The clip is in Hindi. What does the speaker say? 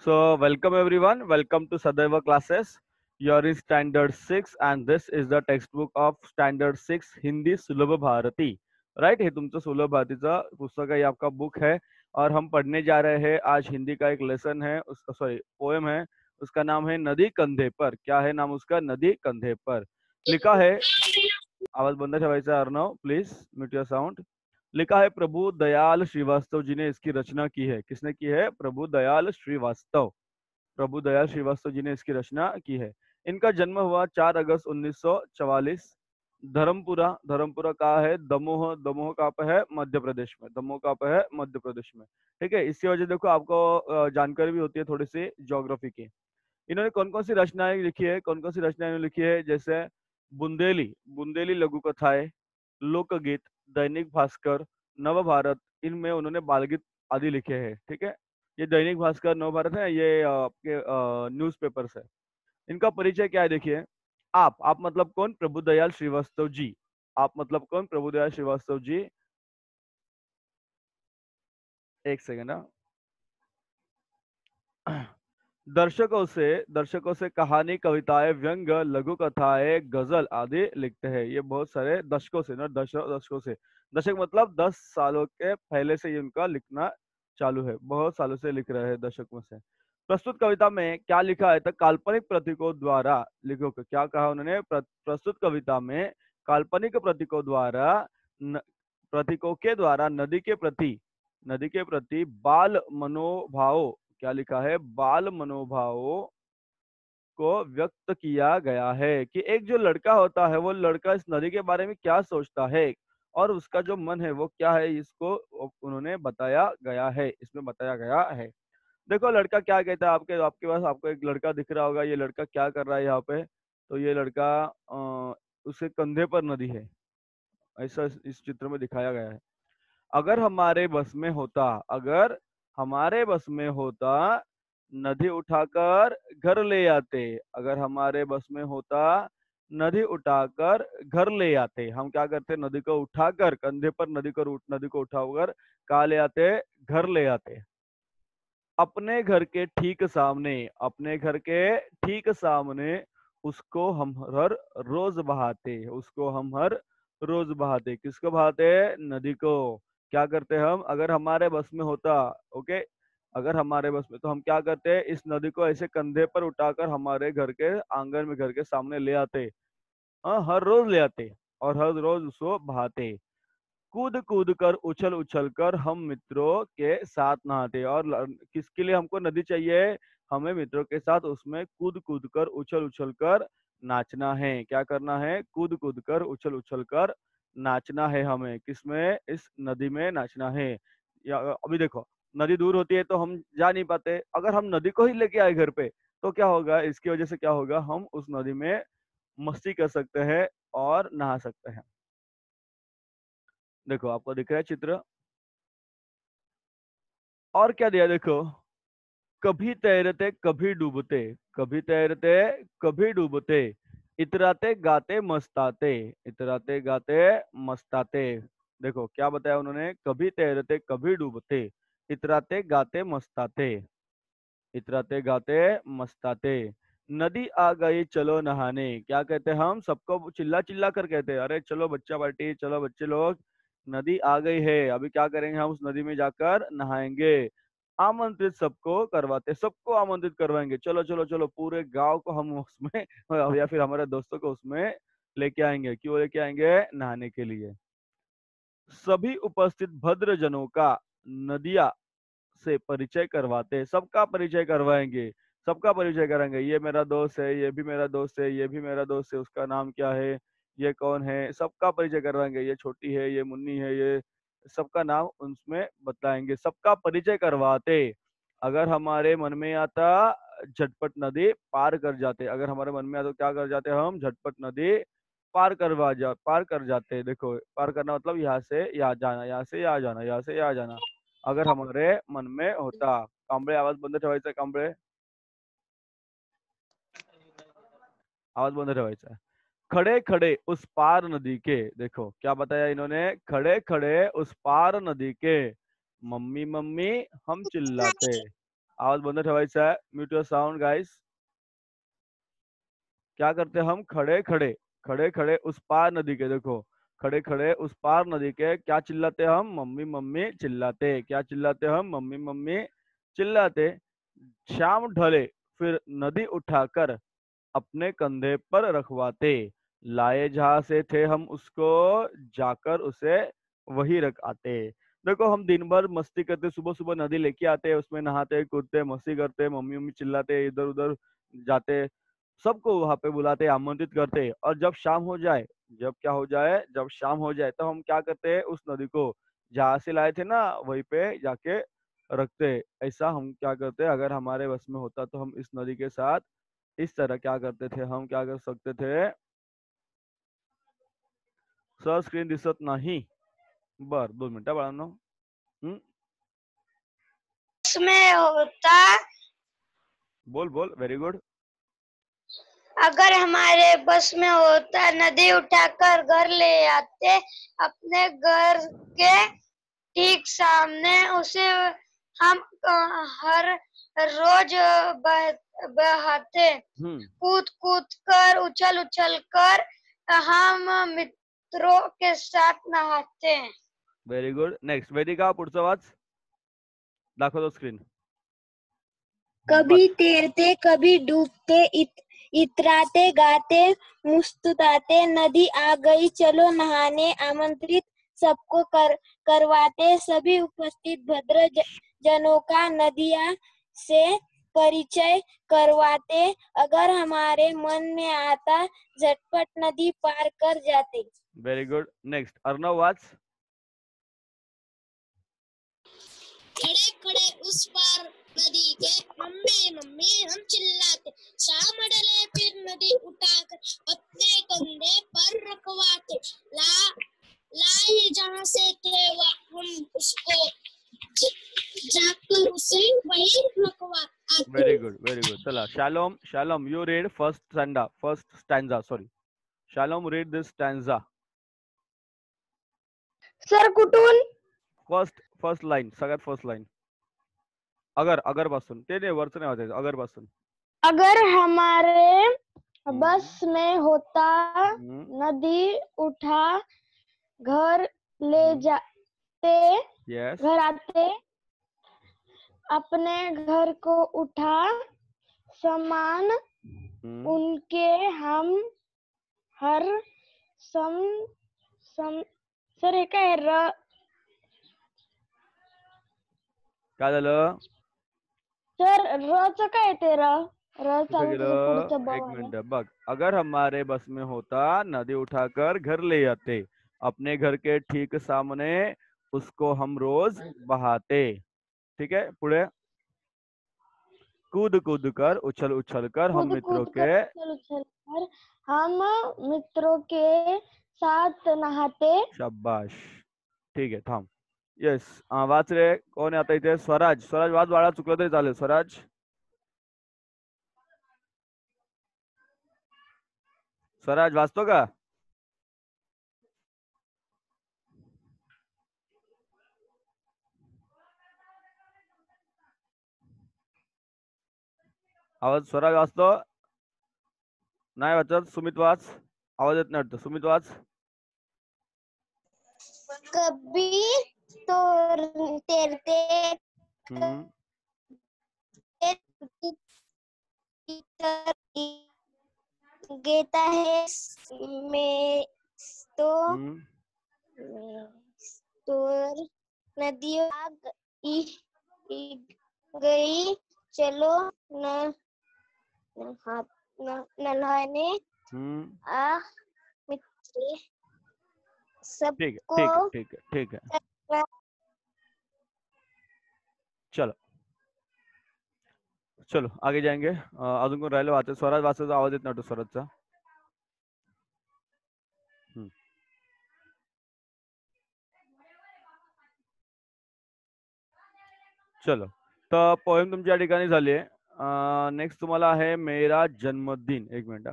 So, welcome everyone. Welcome to Sadaiva classes. You are in Standard 6 and this is the textbook of Standard 6 Hindi सुलभ भारती. राइट, ये तुमचं सुलभ भारतीचा पुस्तक है, ये आपका बुक है और हम पढ़ने जा रहे हैं आज हिंदी का एक लेसन है, उसका सॉरी पोएम है, उसका नाम है नदी कंधे पर. क्या है नाम उसका? नदी कंधे पर. लिखा है, आवाज बंद ठेवायचा Arnav, please mute your sound. लिखा है प्रभु दयाल श्रीवास्तव जी ने इसकी रचना की है. किसने की है? प्रभु दयाल श्रीवास्तव. प्रभु दयाल श्रीवास्तव जी ने इसकी रचना की है. इनका जन्म हुआ 4 अगस्त 1944 धर्मपुरा. धर्मपुरा कहाँ है? दमोह. दमोह कहाँ पे है? मध्य प्रदेश में. दमोह कहाँ पे है? मध्य प्रदेश में. ठीक है, इसकी वजह देखो आपको जानकारी भी होती है थोड़ी सी ज्योग्राफी की. इन्होंने कौन कौन सी रचनाएं लिखी है? कौन कौन सी रचनाएं इन्होंने लिखी है? जैसे बुंदेली, बुंदेली लघु कथाएं, लोकगीत, दैनिक भास्कर, नवभारत, इनमें उन्होंने बालगीत आदि लिखे हैं. ठीक है, ये दैनिक भास्कर, नवभारत है, ये आपके न्यूज़पेपर्स है. इनका परिचय क्या है देखिए. आप मतलब कौन? प्रभुदयाल श्रीवास्तव जी. आप मतलब कौन? प्रभुदयाल श्रीवास्तव जी. एक सेकेंड. दर्शकों से कहानी, कविताएं, व्यंग, लघु कथाएं, गजल आदि लिखते हैं. ये बहुत सारे दशकों से ना, दशकों से. दशक मतलब 10 सालों के पहले से ये उनका लिखना चालू है. बहुत सालों से लिख रहे हैं, दशक में से. प्रस्तुत कविता में क्या लिखा है? तो काल्पनिक प्रतीकों द्वारा लिखो. क्या कहा उन्होंने? प्रस्तुत कविता में काल्पनिक प्रतीकों द्वारा प्रतीकों के द्वारा नदी के प्रति बाल मनोभाव, क्या लिखा है? बाल मनोभावों को व्यक्त किया गया है. कि एक जो लड़का होता है, वो लड़का इस नदी के बारे में क्या सोचता है और उसका जो मन है वो क्या है, इसको उन्होंने बताया गया है, इसमें बताया गया है. देखो लड़का क्या कहता है. आपके आपके पास आपको एक लड़का दिख रहा होगा. ये लड़का क्या कर रहा है यहाँ पे? तो ये लड़का उसके कंधे पर नदी है, ऐसा इस चित्र में दिखाया गया है. अगर हमारे बस में होता, अगर हमारे बस में होता, नदी उठाकर घर ले आते. अगर हमारे बस में होता, नदी उठाकर घर ले आते. हम क्या करते? नदी को उठाकर कंधे पर नदी को उठाकर कहाँ ले आते? घर ले आते. अपने घर के ठीक सामने, अपने घर के ठीक सामने उसको हम हर रोज बहाते. उसको हम हर रोज बहाते. किसको बहाते? नदी को. क्या करते हम? अगर हमारे बस में होता, ओके, अगर हमारे बस में, तो हम क्या करते? इस नदी को ऐसे कंधे पर उठाकर हमारे घर के आंगन में, घर के सामने ले आते. हाँ, हर रोज ले आते और हर रोज उसको बहाते. कूद कूद कर, उछल उछल कर हम मित्रों के साथ नहाते. और किसके लिए हमको नदी चाहिए? हमें मित्रों के साथ उसमें कूद कूद कर, उछल उछल कर नाचना है. क्या करना है? कूद कूद कर, उछल उछल कर नाचना है. हमें किसमें? इस नदी में नाचना है. या अभी देखो, नदी दूर होती है तो हम जा नहीं पाते. अगर हम नदी को ही लेके आए घर पे, तो क्या होगा? इसकी वजह से क्या होगा? हम उस नदी में मस्ती कर सकते हैं और नहा सकते हैं. देखो आपको दिख रहा है चित्र. और क्या दिया देखो. कभी तैरते कभी डूबते, कभी तैरते कभी डूबते, इतराते गाते मस्ताते, इतराते गाते मस्ताते. देखो क्या बताया उन्होंने. कभी तैरते कभी डूबते, इतराते गाते मस्ताते, इतराते गाते मस्ताते. नदी आ गई चलो नहाने. क्या कहते हैं हम? सबको चिल्ला चिल्ला कर कहते हैं, अरे चलो बच्चा पार्टी, चलो बच्चे लोग, नदी आ गई है, अभी क्या करेंगे? हम उस नदी में जाकर नहाएंगे. आमंत्रित सबको करवाते, सबको आमंत्रित करवाएंगे. चलो चलो चलो, पूरे गांव को हम उसमें या फिर हमारे दोस्तों को उसमें लेके आएंगे. क्यों लेके आएंगे? नहाने के लिए. सभी उपस्थित भद्र जनों का नदिया से परिचय करवाते. सबका परिचय करवाएंगे, सबका परिचय कराएंगे. ये मेरा दोस्त है, ये भी मेरा दोस्त है, ये भी मेरा दोस्त है, उसका नाम क्या है, ये कौन है, सबका परिचय करवाएंगे. ये छोटी है, ये मुन्नी है, ये सबका नाम उसमें बताएंगे. सबका परिचय करवाते. अगर हमारे मन में आता, झटपट नदी पार कर जाते. अगर हमारे मन में आता तो क्या कर जाते? हम झटपट नदी पार कर जाते. देखो पार करना मतलब यहाँ से यहाँ जाना, यहाँ से यहाँ जाना, यहाँ से यहाँ जाना. अगर हमारे मन में होता. कांबळे आवाज बंद ठेवायचा. कांबळे आवाज बंद ठेवायचा है. खड़े खड़े उस पार नदी के. देखो क्या बताया इन्होंने. खड़े खड़े उस पार नदी के, मम्मी मम्मी हम चिल्लाते. आवाज बंद ठेवायचा है, म्यूट योर साउंड गाइस। क्या करते हम, खड़े खड़े खड़े खड़े उस पार नदी के, देखो खड़े खड़े उस पार नदी के क्या चिल्लाते हम, मम्मी मम्मी चिल्लाते। क्या चिल्लाते हम, मम्मी मम्मी चिल्लाते। शाम ढले फिर नदी उठाकर अपने कंधे पर रखवाते। लाए जहां से थे हम उसको, जाकर उसे वही रख आते। देखो हम दिन भर मस्ती करते, सुबह सुबह नदी लेके आते, उसमें नहाते कूदते मस्ती करते, मम्मी मम्मी चिल्लाते, इधर उधर जाते, सबको वहां पे बुलाते, आमंत्रित करते। और जब शाम हो जाए, जब क्या हो जाए, जब शाम हो जाए तो हम क्या करते हैं, उस नदी को जहाँ से लाए थे ना वहीं पे जाके रखते। ऐसा हम क्या करते, अगर हमारे बस में होता तो हम इस नदी के साथ इस तरह क्या करते थे, हम क्या कर सकते थे। सर स्क्रीन दिसत नाही, बर 2 मिनिटं बाळांनो। उसमें होता, बोल बोल, व्हेरी गुड। अगर हमारे बस में होता नदी उठाकर घर ले आते, अपने घर के ठीक सामने उसे हम हर रोज बहाते। कूद कूद कर, उछल उछल कर हम मित्रों के साथ नहाते। व्हेरी गुड, नेक्स्ट वेदिका, पुढचं वाच, दाखवतो स्क्रीन। कभी तैरते कभी डूबते, इतराते गाते मुस्कुराते, नदी आ गई चलो नहाने, आमंत्रित सबको करवाते, सभी उपस्थित भद्र जनों का नदिया से परिचय करवाते, अगर हमारे मन में आता झटपट नदी पार कर जाते। Very good, next Arnav watch. खड़े खड़े उस पार नदी के मम्मी मम्मी हम चिल्लाते, शाम ढले फिर नदी उठाकर अपने कंधे पर रखवाते। लाए जहां से थे हम उसको, जाकर उसे वही रखवाते। Very good, very good. चला Shalom, Shalom you read first stanza, sorry Shalom read this stanza. Sir कुठून? फर्स्ट लाईन, सगळ्यात फर्स्ट लाईन, अगर पासून, ते नाही वरचं नाही वाचायचं, अगर पासून। अगर हमारे बस में होता नदी उठा घर ले जाते, यस, घर आते, अपने घर को उठा सामान उनके हम हर सर हे काय काय झालं सर रचं काय ते कुठे चालू गेलं, पुढचं एक बघ. मिनिट बघ। अगर हमारे बस में होता नदी उठाकर घर ले आते, अपने घर के ठीक सामने उसको हम रोज बहाते। ठीक है, पुढे कूद कूद कर उछल उछल कर हम मित्रों के, हम मित्रों के साथ नहाते। शाबाश, ठीक आहे, थांब। येस, वाच रे, कोण आहे आता इथे, स्वराज, स्वराज वाच बाळा, चुकलं तरी चालेल, स्वराज स्वराज वाचतो का? आवाज, स्वराज वाचतो नाही वाचत, सुमित वाच, आवाज येत नाही वाटतं, सुमित वाच। कभी तो तैरते गेता है में तो नदियों आ गई चलो नहाने, आ मित्र सबको। ठीक है, चलो चलो आगे जाएंगे। अजून कोण राहिलं वाचायचं, स्वराज वाचायचा, आवाज येत नाही वाटतं स्वराजचा। चलो, तर पोएम तुमच्या ठिकाणी झाली आहे। नेक्स्ट तुम्हाला आहे मेरा जन्मदिन, एक मिनिट,